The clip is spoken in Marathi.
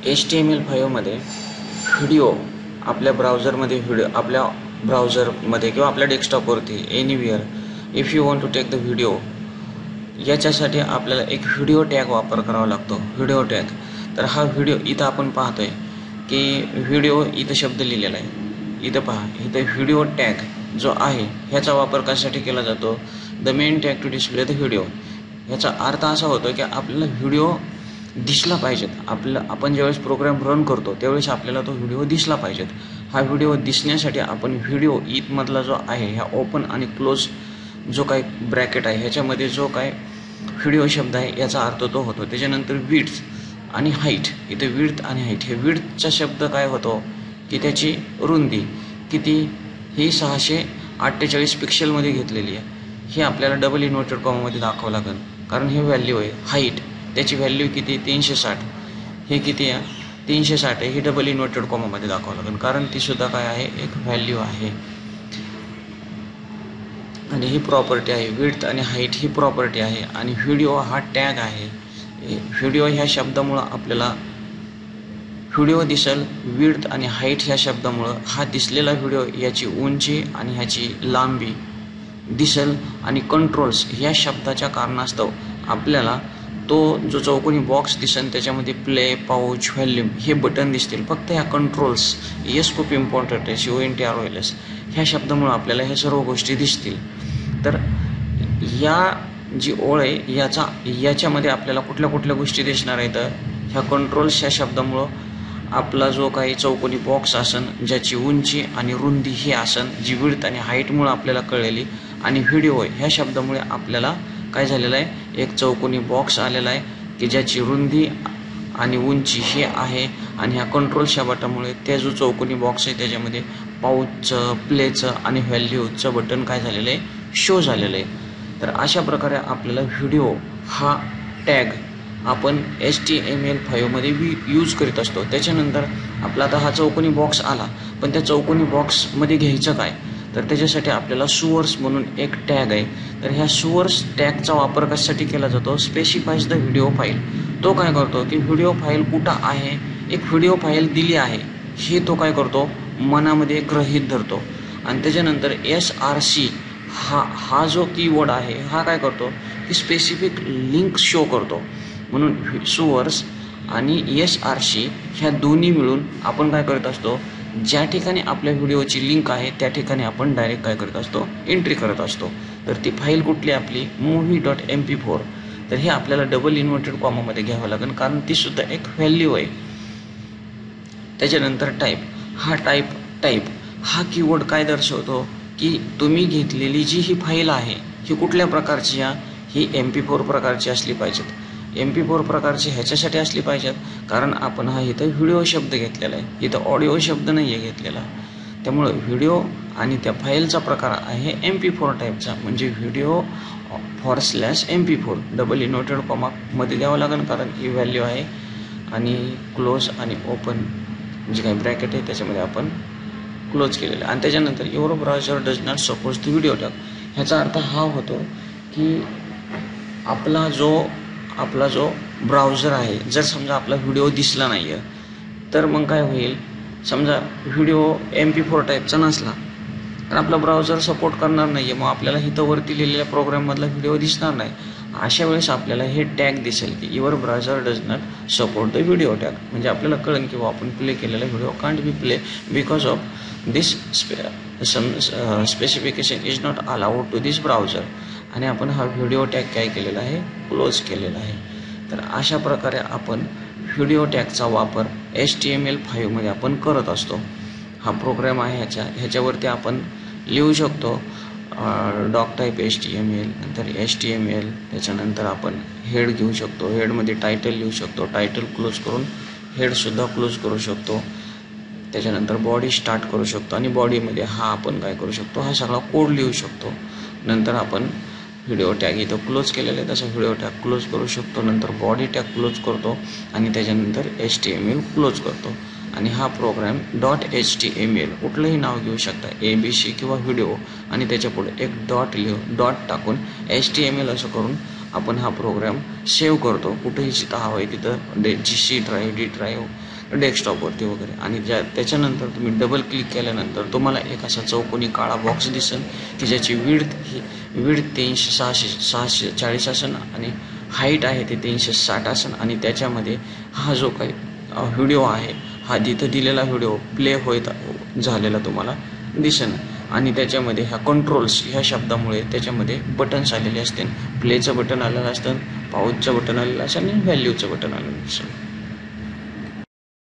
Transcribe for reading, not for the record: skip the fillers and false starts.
HTML5 मध्ये व्हिडिओ आपल्या ब्राउझरमध्ये आपल्या ब्राउझरमध्ये किंवा आपल्या डेस्कटॉपवरती anywhere if you want to take the video, याच्यासाठी आपल्याला एक व्हिडिओ टॅग वापर करावा लागतो. Video tag. तर हा व्हिडिओ इथं आपण पाहतोय की व्हिडिओ इथं शब्द लिहिलेला आहे. इथं पहा, इथं व्हिडिओ टॅग जो आहे ह्याचा वापर कशासाठी केला जातो? The main tag to display the video. ह्याचा अर्थ असा होतो की आपल्याला व्हिडिओ दिसला पाहिजेत. आपण ज्यावेळेस प्रोग्राम रन करतो त्यावेळेस आपल्याला तो व्हिडिओ दिसला पाहिजेत. हा व्हिडिओ दिसण्यासाठी आपण व्हिडिओ मधला जो आहे ह्या ओपन आणि क्लोज जो काही ब्रॅकेट आहे ह्याच्यामध्ये जो काय व्हिडिओ शब्द आहे याचा अर्थ तो होतो. त्याच्यानंतर विड्थ आणि हाईट. इथे विड्थ आणि हाईट. हे विड्थचा शब्द काय होतो की त्याची रुंदी किती, ही 648 पिक्सेलमध्ये घेतलेली आहे. हे आपल्याला डबल इन्व्हर्टेड कॉमामध्ये दाखवावं लागेल कारण हे व्हॅल्यू आहे. हाईट त्याची व्हॅल्यू किती? 360. हे किती आहे? 360 आहे. ही डबल इन्व्हर्टेड कॉमामध्ये दाखवावं लागेल कारण ती सुद्धा काय आहे? एक व्हॅल्यू आहे. आणि ही प्रॉपर्टी आहे. विड्थ आणि हाईट ही प्रॉपर्टी आहे. आणि व्हिडिओ हा टॅग आहे. व्हिडिओ ह्या शब्दामुळं आपल्याला व्हिडिओ दिसेल. विड्थ आणि हाईट ह्या शब्दामुळं हा दिसलेला व्हिडिओ याची उंची आणि ह्याची लांबी दिसेल. आणि कंट्रोल्स ह्या शब्दाच्या कारणास्तव आपल्याला तो जो चौकोनी बॉक्स दिसेल त्याच्यामध्ये प्ले, पाऊच, व्हॉल्यूम हे बटन दिसतील. फक्त ह्या कंट्रोल्स खूप इम्पॉर्टंट आहे. CONTROLS ह्या शब्दामुळे आपल्याला ह्या सर्व गोष्टी दिसतील. तर या जी ओळ आहे याच्यामध्ये आपल्याला कुठल्या कुठल्या गोष्टी दिसणार आहेत? ह्या कंट्रोल्स ह्या शब्दामुळं आपला जो काही चौकोनी बॉक्स असन ज्याची उंची आणि रुंदी ही असन, जी विड्थ आणि हाईटमुळे आपल्याला कळलेली, आणि व्हिडिओ ह्या शब्दामुळे आपल्याला काय झालेलं आहे? एक चौकोनी बॉक्स आलेला आहे की ज्याची रुंदी आणि उंची हे आहे. आणि ह्या कंट्रोल्सच्या बटनामुळे त्या जो चौकोनी बॉक्स आहे त्याच्यामध्ये पाऊचचं, प्लेचं आणि व्हॅल्यूचं बटन काय झालेलं आहे? शो झालेलं आहे. तर अशा प्रकारे आपल्याला व्हिडिओ हा टॅग आपण HTML5 मध्ये यूज करीत असतो. त्याच्यानंतर आपला आता हा चौकोनी बॉक्स आला, पण त्या चौकोनी बॉक्समध्ये घ्यायचं काय? तर त्याच्यासाठी आपल्याला सुवर्स म्हणून एक टॅग आहे. तर ह्या सुवर्स टॅगचा वापर कशासाठी केला जातो? स्पेसिफाईज द व्हिडिओ फाईल. तो काय करतो की व्हिडिओ फाईल कुठं आहे, एक व्हिडिओ फाईल दिली आहे हे तो काय करतो? मनामध्ये गृहीत धरतो. आणि त्याच्यानंतर SRC हा जो कीवर्ड आहे हा काय करतो की स्पेसिफिक लिंक शो करतो. म्हणून सुवर्स आणि SRC ह्या दोन्ही मिळून आपण काय करत असतो? ज्या ठिकाणी आपल्या व्हिडिओची लिंक आहे त्या ठिकाणी आपण डायरेक्ट काय करत असतो? एंट्री करत असतो. तर ती फाईल कुठली आपली? movie.mp4. तर हे आपल्याला डबल इन्व्हर्टेड कॉमामध्ये घ्यावं लागेल कारण ती सुद्धा एक व्हॅल्यू आहे. त्याच्यानंतर टाईप हा कीवर्ड काय दर्शवतो की तुम्ही घेतलेली जी ही फाईल आहे ही कुठल्या प्रकारची आहे? ही MP4 प्रकारची असली पाहिजेत. MP4 प्रकारची ह्याच्यासाठी असली पाहिजेत कारण आपण हा इथं व्हिडिओ शब्द घेतलेला आहे, इथं ऑडिओ शब्द नाही आहे घेतलेला. त्यामुळं व्हिडिओ आणि त्या फाईलचा प्रकार आहे MP4 टाईपचा, म्हणजे व्हिडिओ /MP4 डबल इन्व्हर्टेड कॉमामध्ये द्यावं लागेल कारण ही व्हॅल्यू आहे. आणि क्लोज आणि ओपन जे काही ब्रॅकेट आहे त्याच्यामध्ये आपण क्लोज केलेलं आहे. आणि त्याच्यानंतर your browser does not suppose the video tag. ह्याचा अर्थ हा होतो की आपला जो ब्राउझर आहे, जर समजा आपला व्हिडिओ दिसला नाही आहे तर मग काय होईल? समजा व्हिडिओ MP4 टाईपचा नसला तर आपला ब्राउझर सपोर्ट करणार नाही आहे, मग आपल्याला इथं वरती लिहिलेल्या प्रोग्राममधला व्हिडिओ दिसणार नाही. अशा वेळेस आपल्याला हे टॅग दिसेल की your browser does not support the video tag. म्हणजे आपल्याला कळेल की आपण प्ले केलेला video can't be play because of this specification is not allowed to this browser. आणि आपण हा व्हिडिओ टॅग काय केलेला आहे? क्लोज केलेला आहे. तर अशा प्रकारे आपण व्हिडिओ टॅगचा वापर HTML5 मध्ये आपण करत असतो. हा प्रोग्राम आहे ह्याच्यावरती आपण लिहू शकतो डॉक टाईप HTML, नंतर HTML. त्याच्यानंतर आपण हेड घेऊ शकतो, हेडमध्ये टायटल लिहू शकतो, टायटल क्लोज करून हेडसुद्धा क्लोज करू शकतो. त्याच्यानंतर बॉडी स्टार्ट करू शकतो आणि बॉडीमध्ये हा आपण काय करू शकतो? हा सगळा कोड लिहू शकतो. नंतर आपण व्हिडिओ टॅग इथं क्लोज केलेला आहे तसा व्हिडिओ टॅग क्लोज करू शकतो. नंतर बॉडी टॅग क्लोज करतो आणि त्याच्यानंतर HTML क्लोज करतो. आणि हा प्रोग्राम .html कुठलंही नाव घेऊ शकता, ABC किंवा व्हिडिओ, आणि त्याच्यापुढे एक डॉट टाकून HTML असं करून आपण हा प्रोग्राम सेव्ह करतो. कुठेही जिथं हवं आहे तिथं, C ड्राईव्ह, D ड्राईव्ह डेस्कटॉपवरती वगैरे. आणि त्याच्यानंतर तुम्ही डबल क्लिक केल्यानंतर तुम्हाला एक असा चौकोनी काळा बॉक्स दिसेल की ज्याची विड्थ 360/640 असेल आणि हाईट आहे ते 360 असेल. आणि त्याच्यामध्ये हा जो काही व्हिडिओ आहे हा तिथं दिलेला व्हिडिओ प्ले होत झालेला तुम्हाला दिसेल. आणि त्याच्यामध्ये ह्या कंट्रोल्स ह्या शब्दामुळे त्याच्यामध्ये बटन्स आलेले असतील. प्लेचं बटन आलेलं असतं, पाऊचचं बटन आलेलं असेल आणि व्हॅल्यूचं बटन आलेलं असेल.